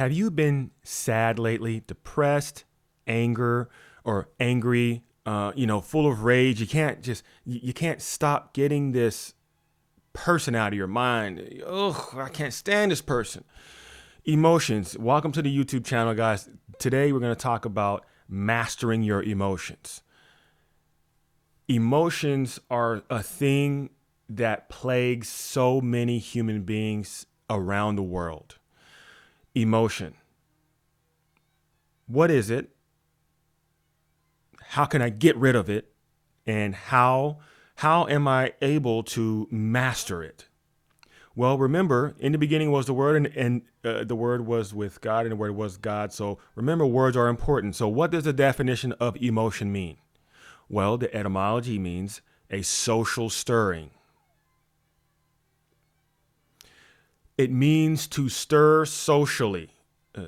Have you been sad lately, depressed, anger, or angry, full of rage? You can't stop getting this person out of your mind. Ugh, I can't stand this person. Emotions. Welcome to the YouTube channel, guys. Today we're going to talk about mastering your emotions. Emotions are a thing that plagues so many human beings around the world. Emotion. What is it? How can I get rid of it? And how am I able to master it? Well, remember, in the beginning was the Word, and the Word was with God, and the Word was God. So remember, words are important. So what does the definition of emotion mean? Well, the etymology means a social stirring. It means to stir socially,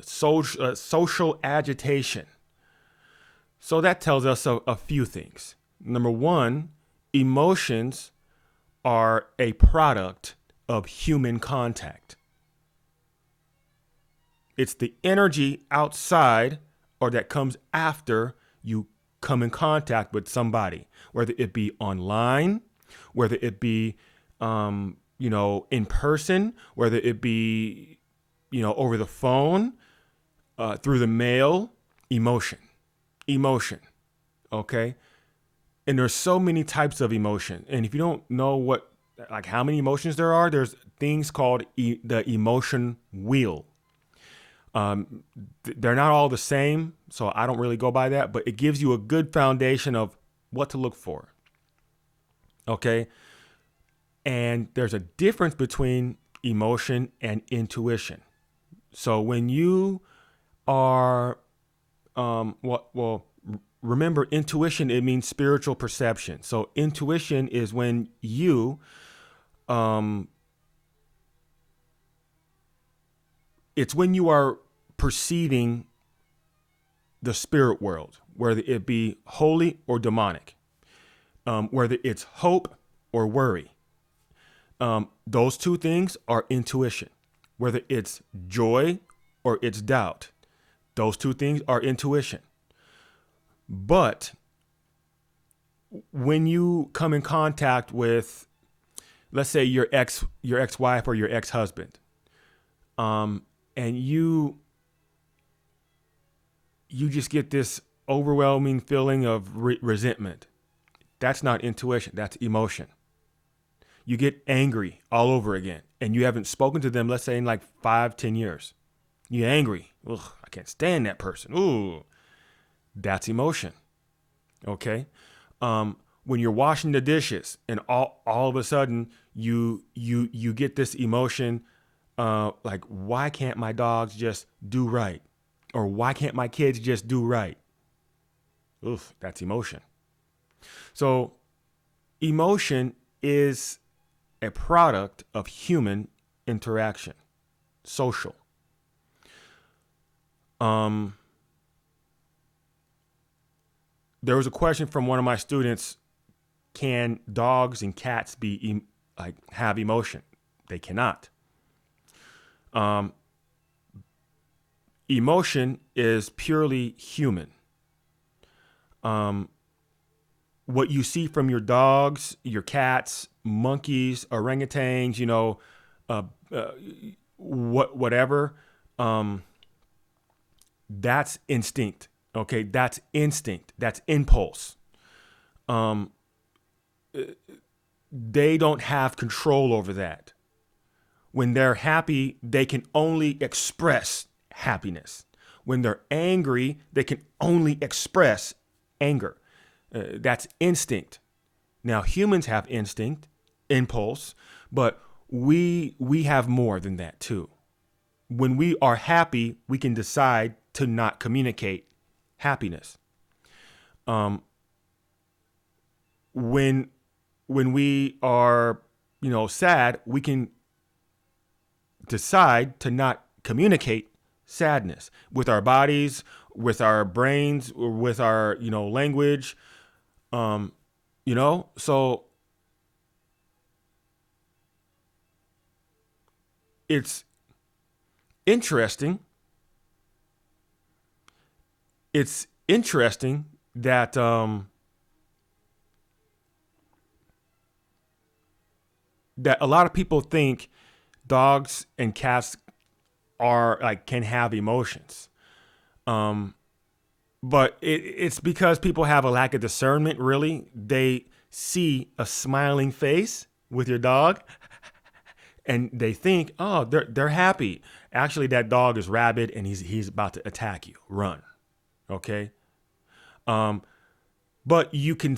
social agitation. So that tells us a few things. Number one, emotions are a product of human contact. It's the energy outside or that comes after you come in contact with somebody, whether it be online, whether it be, in person, whether it be, over the phone, through the mail. Emotion. Okay. And there's so many types of emotion. And if you don't know how many emotions there are, there's things called the emotion wheel. They're not all the same, so I don't really go by that, but it gives you a good foundation of what to look for. Okay. And there's a difference between emotion and intuition. So when you are, remember, intuition, it means spiritual perception. So intuition is when it's when you are perceiving the spirit world, whether it be holy or demonic, whether it's hope or worry. Those two things are intuition. Whether it's joy or it's doubt, those two things are intuition. But when you come in contact with, let's say, your ex-wife or your ex-husband, and you just get this overwhelming feeling of resentment. That's not intuition. That's emotion. You get angry all over again, and you haven't spoken to them, let's say, in like 5-10 years. You're angry. Ugh, I can't stand that person. Ooh, that's emotion. Okay. When you're washing the dishes, and all of a sudden you get this emotion, like, why can't my dogs just do right? Or why can't my kids just do right? Oof, that's emotion. So emotion is a product of human interaction, social. There was a question from one of my students: can dogs and cats have emotion? They cannot. Emotion is purely human. What you see from your dogs, your cats, monkeys, orangutans, whatever, that's instinct. Okay, that's instinct. That's impulse. They don't have control over that. When they're happy, they can only express happiness. When they're angry, they can only express anger. That's instinct. Now, humans have instinct, impulse, but we have more than that too. When we are happy, we can decide to not communicate happiness. When we are, sad, we can decide to not communicate sadness with our bodies, with our brains, or with our, language. So it's interesting it's interesting that that a lot of people think dogs and cats are like can have emotions. Um, but it's because people have a lack of discernment. Really, they see a smiling face with your dog, and they think, oh, they're happy. Actually, that dog is rabid, and he's about to attack you. Run, okay. Um, but you can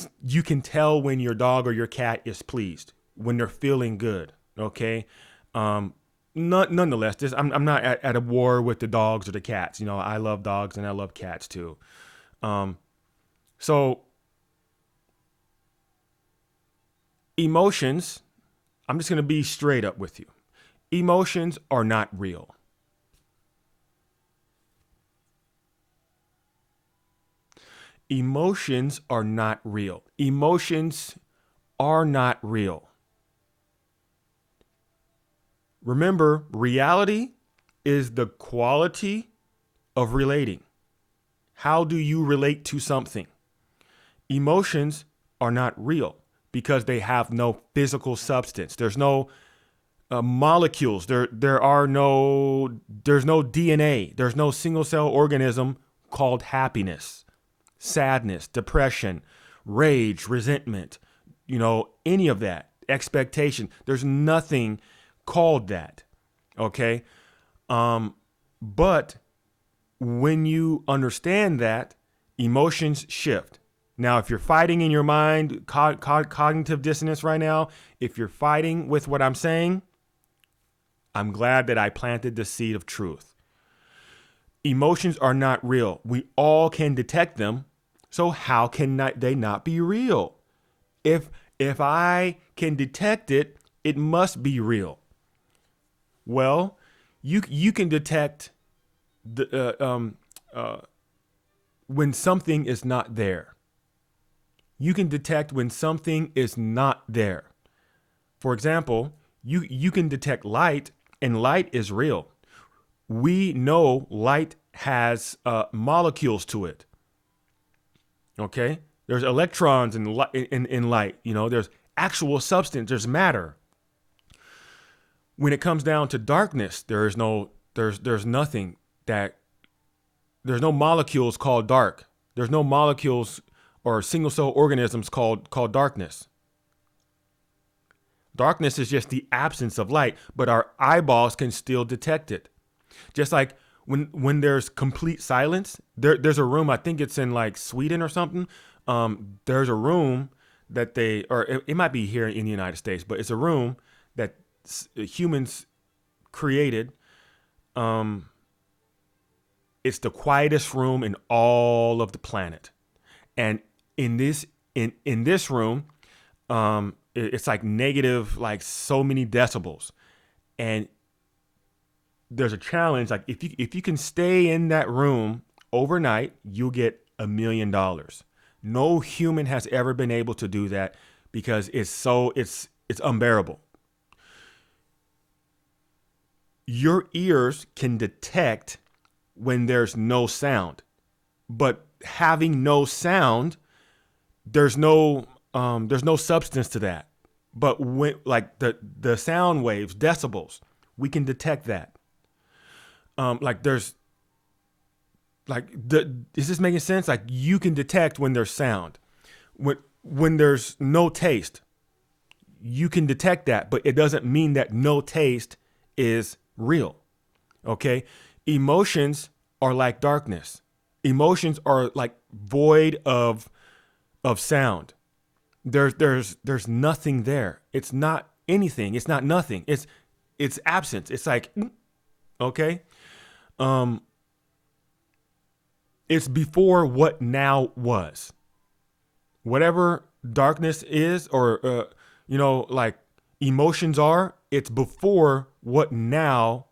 tell when your dog or your cat is pleased, when they're feeling good, okay. Um, nonetheless, I'm not at a war with the dogs or the cats. You know, I love dogs and I love cats too. Um, so emotions, I'm just going to be straight up with you. Emotions are not real. Emotions are not real. Emotions are not real. Remember, reality is the quality of relating. How do you relate to something? Emotions are not real because they have no physical substance. There's no molecules. There's no DNA. There's no single cell organism called happiness, sadness, depression, rage, resentment, any of that, expectation. There's nothing called that. Okay. But when you understand that, emotions shift. Now, if you're fighting in your mind, cognitive dissonance right now, if you're fighting with what I'm saying, I'm glad that I planted the seed of truth. Emotions are not real. We all can detect them. So how can they not be real? If I can detect it, it must be real. Well, you can detect when something is not there. You can detect when something is not there. For example, you can detect light, and light is real. We know light has molecules to it. Okay, there's electrons in light. There's actual substance. There's matter. When it comes down to darkness, there's nothing that there's no molecules called dark. There's no molecules or single cell organisms called darkness. Darkness is just the absence of light, but our eyeballs can still detect it. Just like when there's complete silence, there's a room, I think it's in like Sweden or something. There's a room that it might be here in the United States, but it's a room that humans created. It's the quietest room in all of the planet. And in this room, it's like negative, like so many decibels. And there's a challenge. Like if you can stay in that room overnight, you'll get $1 million. No human has ever been able to do that because it's unbearable. Your ears can detect when there's no sound, but having no sound, there's no substance to that. But when like the sound waves, decibels, we can detect that. Is this making sense? Like you can detect when there's sound. When there's no taste, you can detect that, but it doesn't mean that no taste is real. Okay? Emotions are like darkness. Emotions are like void of sound. There's nothing there. It's not anything. It's not nothing. It's absence. It's like okay. It's before what now was. Whatever darkness is, or like emotions are, it's before what now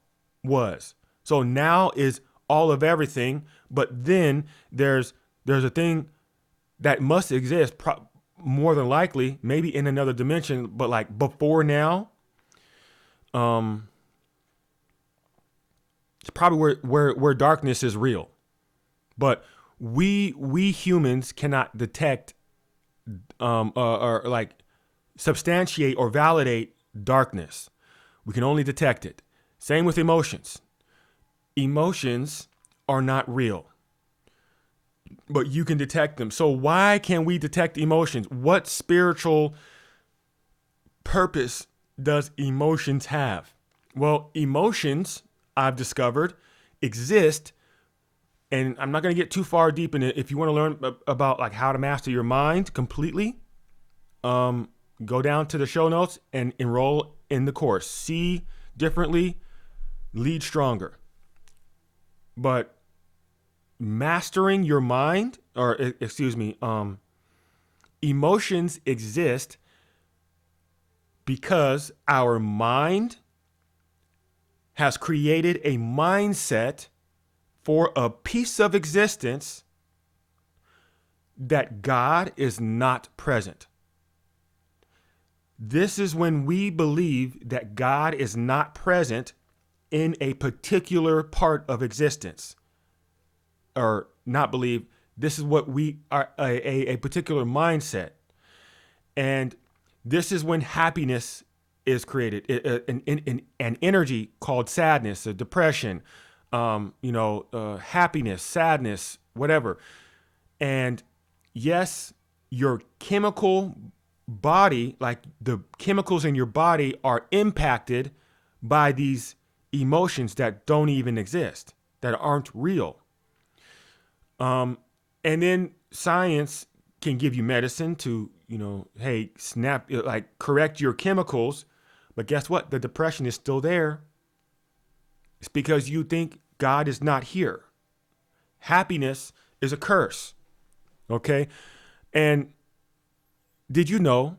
was. So now is all of everything, but then there's a thing that must exist, more than likely, maybe in another dimension, but like before now, it's probably where darkness is real. But we humans cannot detect or like substantiate or validate darkness. We can only detect it. Same with emotions. Emotions are not real, but you can detect them. So why can we detect emotions? What spiritual purpose does emotions have? Well, emotions, I've discovered, exist, and I'm not going to get too far deep in it. If you want to learn about like how to master your mind completely, go down to the show notes and enroll in the course. See differently, lead stronger. But mastering your mind, or excuse me, emotions exist because our mind has created a mindset for a piece of existence that God is not present. This is when we believe that God is not present in a particular part of existence. Or not believe, this is what we are, a particular mindset. And this is when happiness is created, an energy called sadness, or depression, happiness, sadness, whatever. And yes, your chemical body, like the chemicals in your body, are impacted by these emotions that don't even exist, that aren't real. And then science can give you medicine to, hey, like correct your chemicals. But guess what? The depression is still there. It's because you think God is not here. Happiness is a curse. Okay. And did you know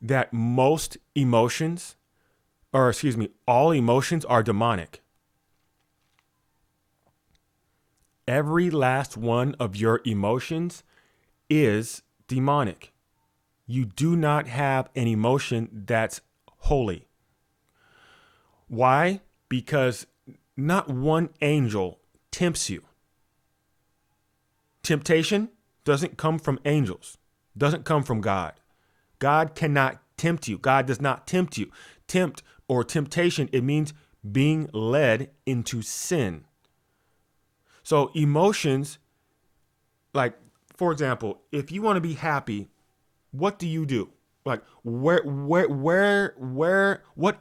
that most emotions, or excuse me, all emotions are demonic? Every last one of your emotions is demonic. You do not have an emotion that's holy. Why? Because not one angel tempts you. Temptation doesn't come from angels, doesn't come from God. God cannot tempt you. God does not tempt you. Tempt or temptation, it means being led into sin. So emotions, like, for example, if you want to be happy, what do you do? Like, what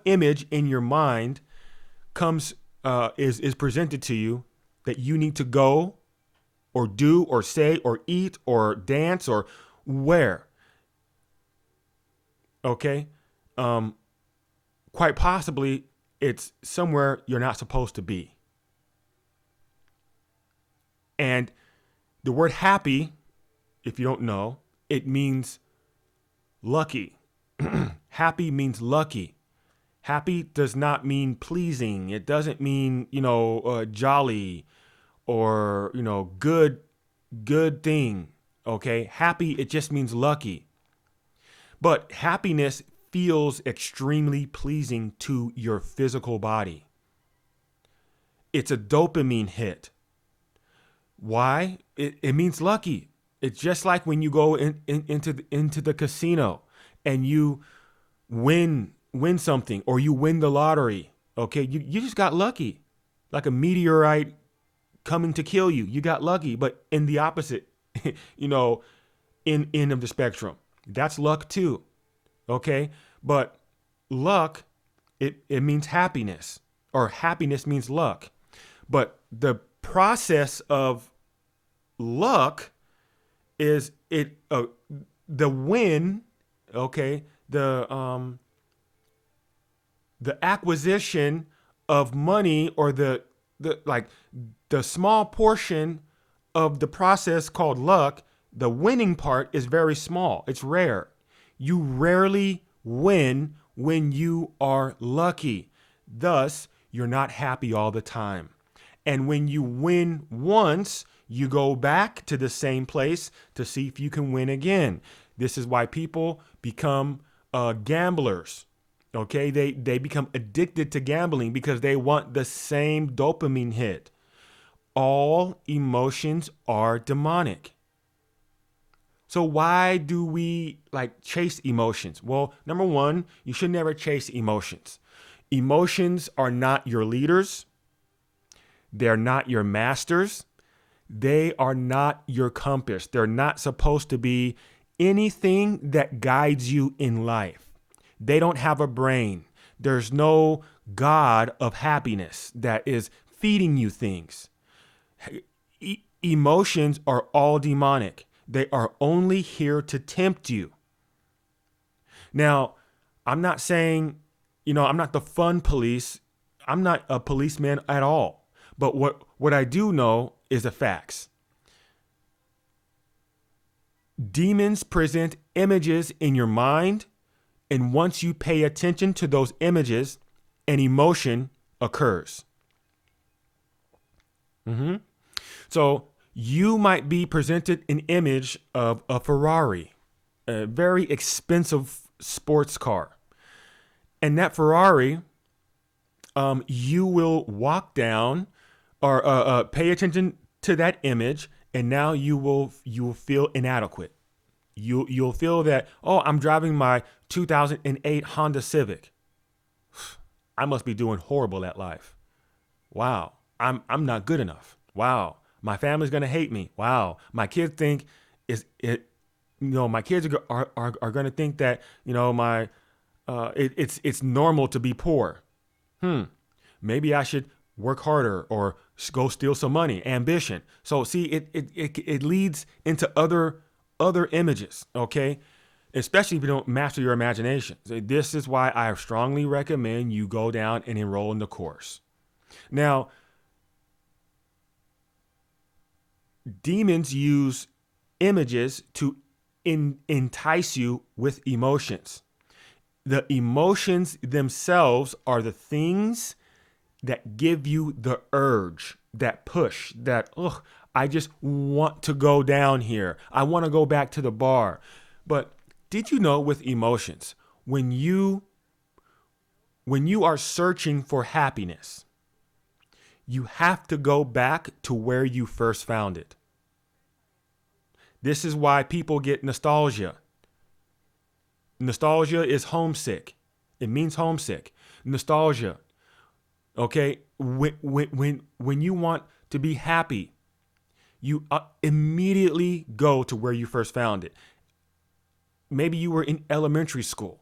image in your mind comes, is presented to you that you need to go or do or say or eat or dance or where? Okay. Quite possibly it's somewhere you're not supposed to be. And the word happy, if you don't know, it means lucky. Happy means lucky. Happy does not mean pleasing. It doesn't mean, jolly or, good thing. Okay. Happy, it just means lucky. But happiness feels extremely pleasing to your physical body. It's a dopamine hit. Why? It means lucky. It's just like when you go into the casino and you win something, or you win the lottery. Okay, you just got lucky, like a meteorite coming to kill you. You got lucky, but in the opposite, end of the spectrum, that's luck too. Okay, but luck, it means happiness, or happiness means luck. But the process of luck is the win, okay, the acquisition of money, or the small portion of the process called luck. The winning part is very small. It's rare. You rarely win when you are lucky. Thus, you're not happy all the time. And when you win once, you go back to the same place to see if you can win again. This is why people become gamblers. Okay, they become addicted to gambling because they want the same dopamine hit. all emotions are demonic. So why do we like chase emotions? Well, number one, you should never chase emotions. Emotions are not your leaders. They're not your masters. They are not your compass. They're not supposed to be anything that guides you in life. They don't have a brain. There's no God of happiness that is feeding you things. Emotions are all demonic. They are only here to tempt you. Now, I'm not saying, I'm not the fun police. I'm not a policeman at all. But what I do know is the facts. Demons present images in your mind, and once you pay attention to those images, an emotion occurs. So you might be presented an image of a Ferrari, a very expensive sports car. And that Ferrari, you will walk down or pay attention to that image, and now you will feel inadequate. You'll feel that, oh, I'm driving my 2008 Honda Civic. I must be doing horrible at life. Wow, I'm not good enough. Wow, my family's gonna hate me. Wow, my kids think my kids are gonna think that it's normal to be poor. Maybe I should work harder or go steal some money. Ambition. So see, it leads into other images. Okay. Especially if you don't master your imagination. So this is why I strongly recommend you go down and enroll in the course. Now, demons use images to entice you with emotions. The emotions themselves are the things that give you the urge, that push, that, I just want to go down here. I want to go back to the bar. But did you know with emotions, when you are searching for happiness, you have to go back to where you first found it. This is why people get nostalgia. Nostalgia is homesick. It means homesick. Nostalgia. Okay, when you want to be happy, you immediately go to where you first found it. Maybe you were in elementary school,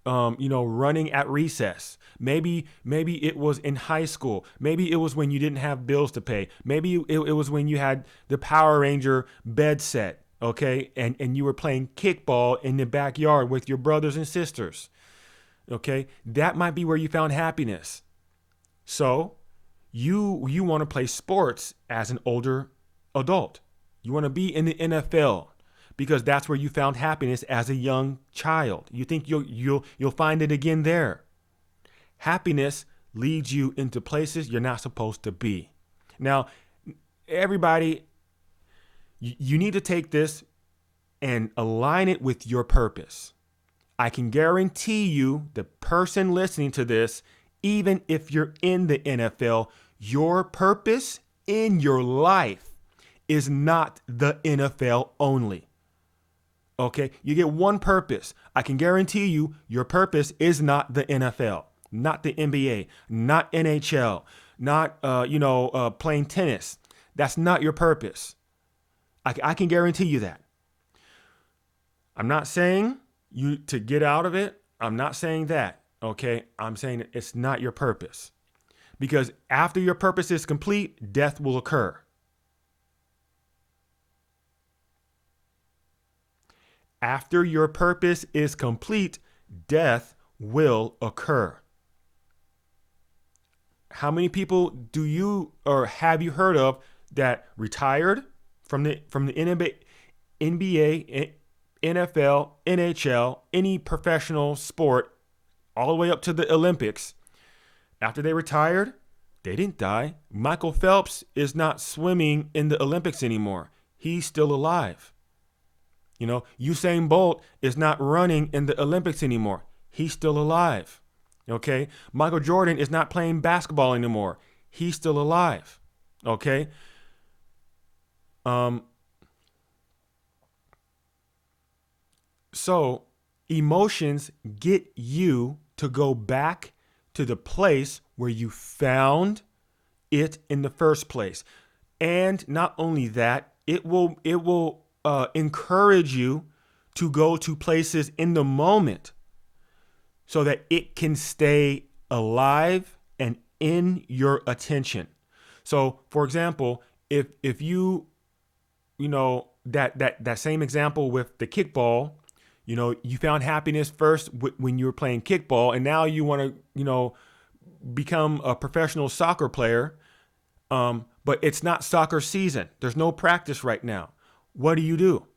running at recess. Maybe it was in high school. Maybe it was when you didn't have bills to pay. Maybe it was when you had the Power Ranger bed set, okay, and you were playing kickball in the backyard with your brothers and sisters, okay. That might be where you found happiness. So you want to play sports as an older adult. You want to be in the NFL because that's where you found happiness as a young child. You think you'll find it again there. Happiness leads you into places you're not supposed to be. Now, everybody, you need to take this and align it with your purpose. I can guarantee you, the person listening to this, even if you're in the NFL, your purpose in your life is not the NFL only. Okay, you get one purpose. I can guarantee you your purpose is not the NFL, not the NBA, not NHL, not playing tennis. That's not your purpose. I can guarantee you that. I'm not saying you to get out of it. I'm not saying that. Okay, I'm saying it's not your purpose. Because after your purpose is complete, death will occur. After your purpose is complete, death will occur. How many people do you or have you heard of that retired from the NBA, NFL, NHL, any professional sport, all the way up to the Olympics? After they retired, they didn't die. Michael Phelps is not swimming in the Olympics anymore. He's still alive. Usain Bolt is not running in the Olympics anymore. He's still alive. Okay? Michael Jordan is not playing basketball anymore. He's still alive. Okay. Um, so emotions get you to go back to the place where you found it in the first place. And not only that, it will encourage you to go to places in the moment so that it can stay alive and in your attention. So, for example, if you know that same example with the kickball, you found happiness first when you were playing kickball, and now you want to become a professional soccer player. But it's not soccer season. There's no practice right now. What do you do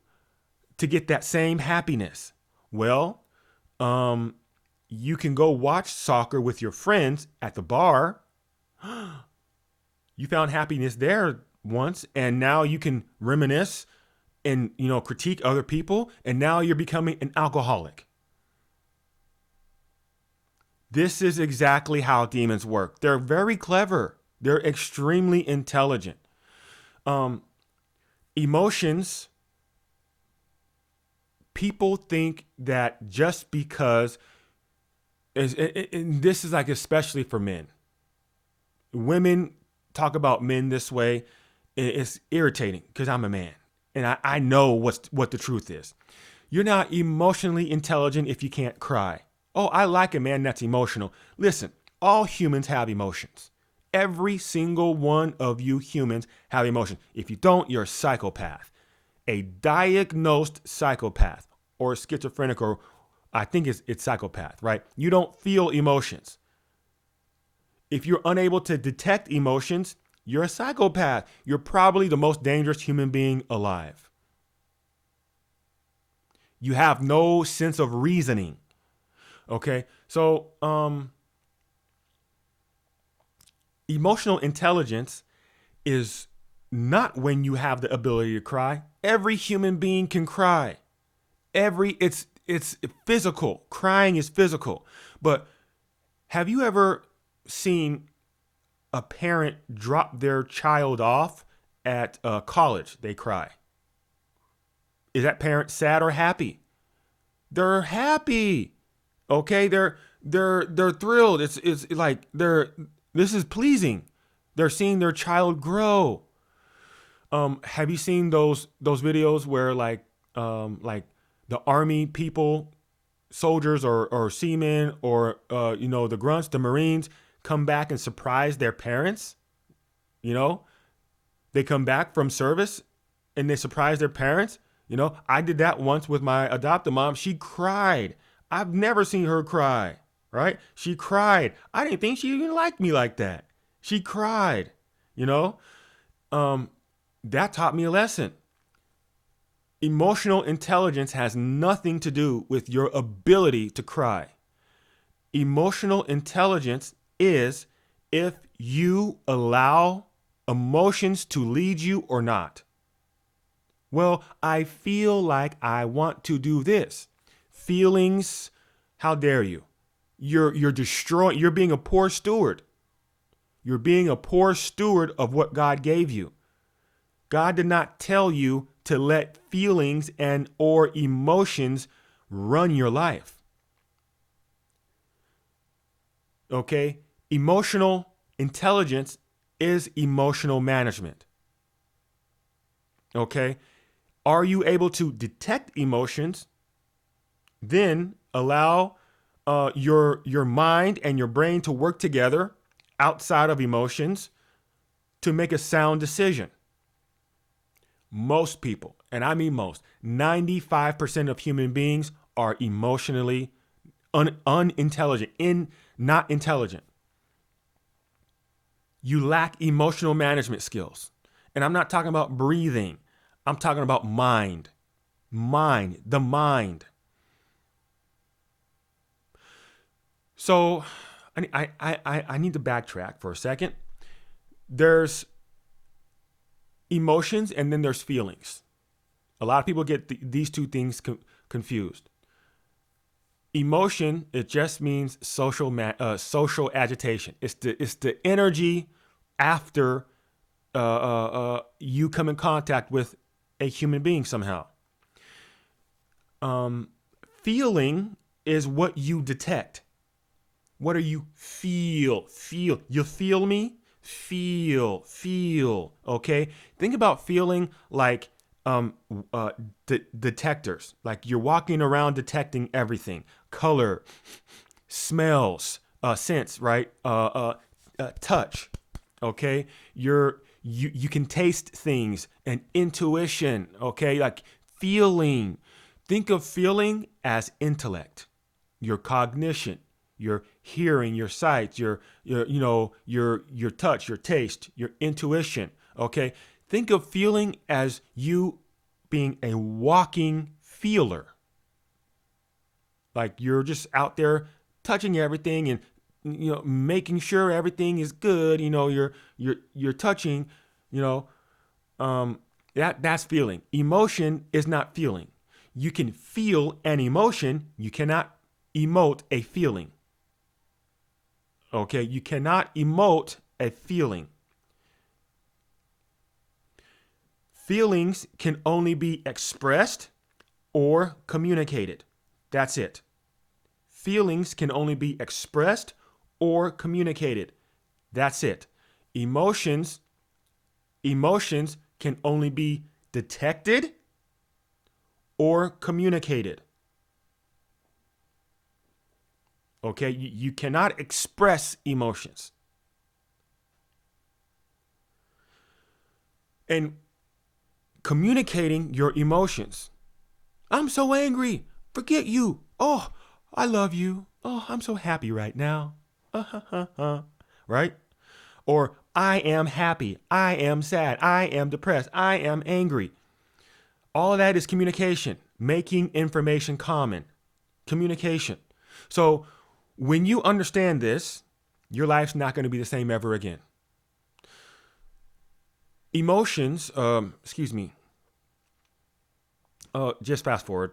to get that same happiness? Well, you can go watch soccer with your friends at the bar. You found happiness there once, and now you can reminisce and critique other people, and now you're becoming an alcoholic. This is exactly how demons work. They're very clever. They're extremely intelligent. Emotions, people think that just because, and this is like especially for men. Women talk about men this way. It's irritating because I'm a man and I know what the truth is. You're not emotionally intelligent if you can't cry. Oh, I like a man that's emotional. Listen, all humans have emotions. Every single one of you humans have emotions. If you don't, you're a psychopath. A diagnosed psychopath or schizophrenic, or I think it's psychopath, right? You don't feel emotions. If you're unable to detect emotions, you're a psychopath. You're probably the most dangerous human being alive. You have no sense of reasoning. Okay? So, emotional intelligence is not when you have the ability to cry. Every human being can cry. It's physical. Crying is physical. But have you ever seen a parent drop their child off at college? They cry. Is that parent sad or happy? They're happy. Okay, they're thrilled. It's like this is pleasing. They're seeing their child grow. Have you seen those videos where like the army people, soldiers or seamen or the grunts, the Marines come back and surprise their parents? They come back from service and they surprise their parents. I did that once with my adoptive mom. She cried. I've never seen her cry, right? She cried. I didn't think she even liked me like that. She cried, that taught me a lesson. Emotional intelligence has nothing to do with your ability to cry. Emotional intelligence is if you allow emotions to lead you or not. Well, I feel like I want to do this. Feelings, how dare you? You're destroying, you're being a poor steward. You're being a poor steward of what God gave you. God did not tell you to let feelings and or emotions run your life. Okay? Emotional intelligence is emotional management. Okay? Are you able to detect emotions? Then allow your mind and your brain to work together outside of emotions to make a sound decision. Most people, and I mean most, 95% of human beings are emotionally unintelligent, not intelligent. You lack emotional management skills. And I'm not talking about breathing. I'm talking about mind. The mind. So I need to backtrack for a second. There's emotions and then there's feelings. A lot of people get these two things confused. Emotion, it just means social agitation. It's the energy after you come in contact with a human being somehow. Feeling is what you detect. What do you feel? Feel. You feel me? Feel. Okay. Think about feeling like detectors. Like you're walking around detecting everything: color, smells, scents, right? Touch. Okay. You can taste things, and intuition. Okay. Like feeling. Think of feeling as intellect, your cognition, your hearing, your sight, your touch, your taste, your intuition. Okay. Think of feeling as you being a walking feeler. Like you're just out there touching everything and making sure everything is good. You're touching, you know, that's feeling. Emotion is not feeling. You can feel an emotion. You cannot emote a feeling. Okay, you cannot emote a feeling. Feelings can only be expressed or communicated. That's it. Feelings can only be expressed or communicated. That's it. Emotions can only be detected or communicated. Okay, you cannot express emotions. And communicating your emotions. I'm so angry. Forget you. Oh, I love you. Oh, I'm so happy right now. Right? Or I am happy. I am sad. I am depressed. I am angry. All of that is communication, making information common. Communication. So when you understand this, your life's not going to be the same ever again. Emotions, just fast forward.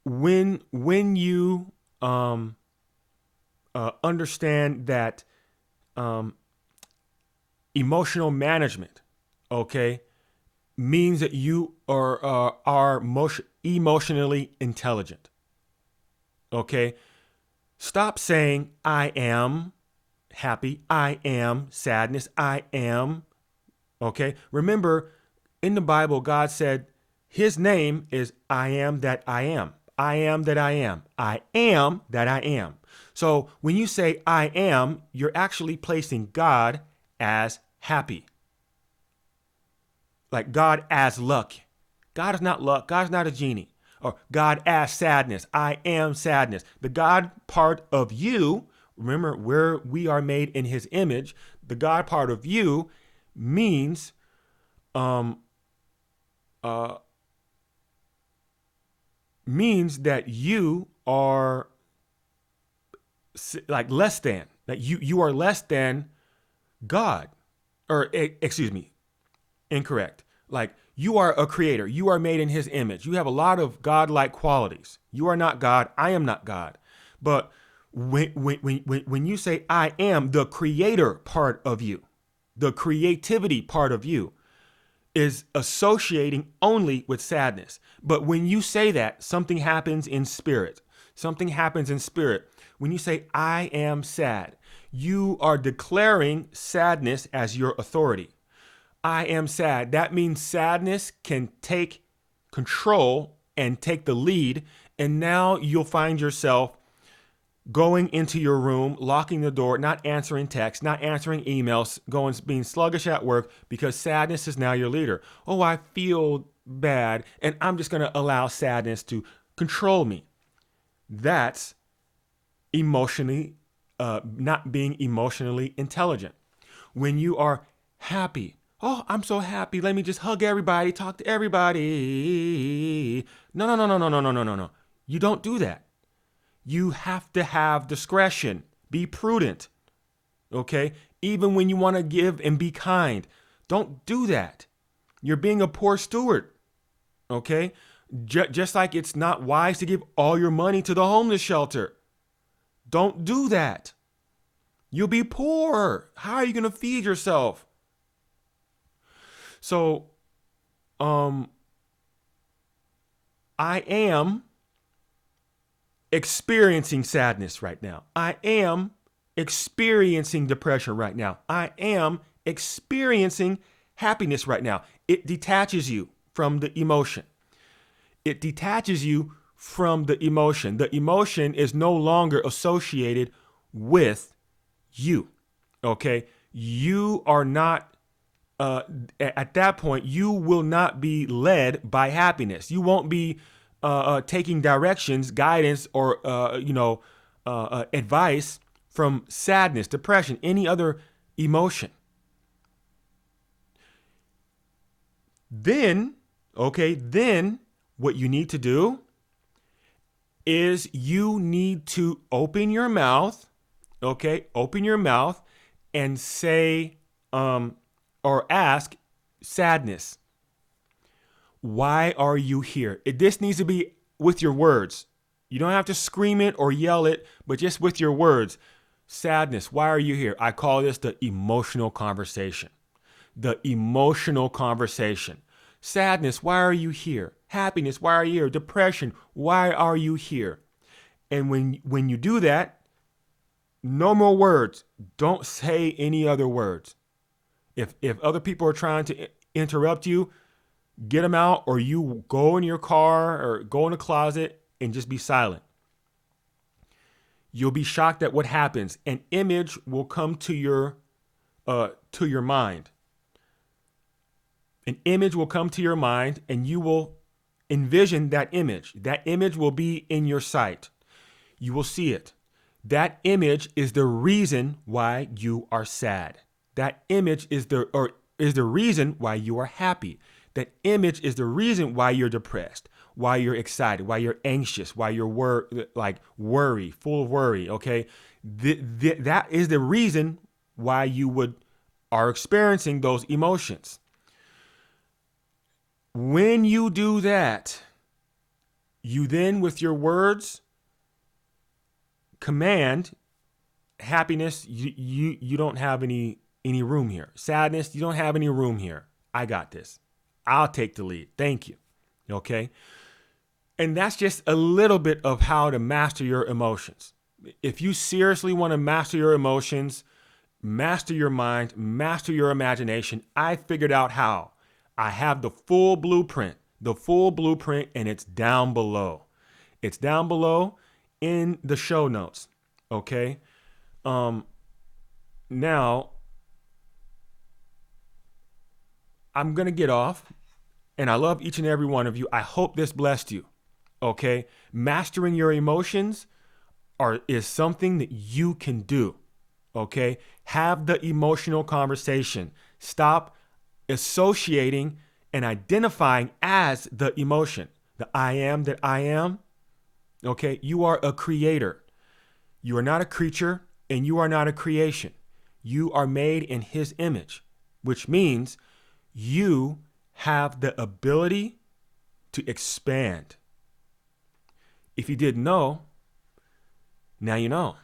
When you understand that emotional management, okay, means that you are emotionally intelligent. Okay, stop saying I am happy, I am sadness, I am. Okay, remember in the Bible, God said His name is I am that I am. I am that I am. I am that I am. So when you say I am, you're actually placing God as happy. Like God as luck. God is not luck. God is not a genie. Or God as sadness. I am sadness. The God part of you, remember where we are made in His image, the God part of you means means that you are like less than, that you are less than God. Or excuse me, incorrect. Like you are a creator. You are made in His image. You have a lot of God-like qualities. You are not God. I am not God. But when you say I am, the creator part of you, the creativity part of you is associating only with sadness. But when you say that, something happens in spirit. Something happens in spirit. When you say, I am sad, you are declaring sadness as your authority. I am sad. That means sadness can take control and take the lead. And now you'll find yourself going into your room, locking the door, not answering texts, not answering emails, being sluggish at work because sadness is now your leader. Oh, I feel bad, and I'm just going to allow sadness to control me. That's emotionally, not being emotionally intelligent. When you are happy, oh, I'm so happy. Let me just hug everybody, talk to everybody. No. You don't do that. You have to have discretion. Be prudent. Okay? Even when you want to give and be kind, don't do that. You're being a poor steward. Okay? Just like it's not wise to give all your money to the homeless shelter. Don't do that. You'll be poor. How are you going to feed yourself? So, I am experiencing sadness right now. I am experiencing depression right now. I am experiencing happiness right now. It detaches you from the emotion. It detaches you from the emotion. The emotion is no longer associated with you. Okay? You are not, at that point, you will not be led by happiness. You won't be taking directions, guidance, or advice from sadness, depression, any other emotion. Then what you need to do is you need to open your mouth, and say or ask sadness, why are you here? This needs to be with your words. You don't have to scream it or yell it, but just with your words. Sadness, why are you here? I call this the emotional conversation. The emotional conversation. Sadness, why are you here? Happiness, why are you here? Depression, why are you here? And when you do that, no more words. Don't say any other words. If other people are trying to interrupt you, get them out, or you go in your car or go in a closet and just be silent. You'll be shocked at what happens. An image will come to your mind. An image will come to your mind, and you will envision that image. That image will be in your sight. You will see it. That image is the reason why you are sad. That image is the reason why you are happy. That image is the reason why you're depressed, why you're excited, why you're anxious, why you're worry, full of worry. Okay, that is the reason why you are experiencing those emotions. When you do that, you then, with your words, command happiness. You don't have any room here. Sadness, you don't have any room here. I got this. I'll take the lead. Thank you. Okay? And that's just a little bit of how to master your emotions. If you seriously want to master your emotions, master your mind, master your imagination, I figured out how. I have the full blueprint, and it's down below. It's down below in the show notes. Okay? Now, I'm going to get off, and I love each and every one of you. I hope this blessed you, okay? Mastering your emotions is something that you can do, okay? Have the emotional conversation. Stop associating and identifying as the emotion. The I am that I am, okay? You are a creator. You are not a creature, and you are not a creation. You are made in His image, which means you have the ability to expand. If you didn't know, now you know.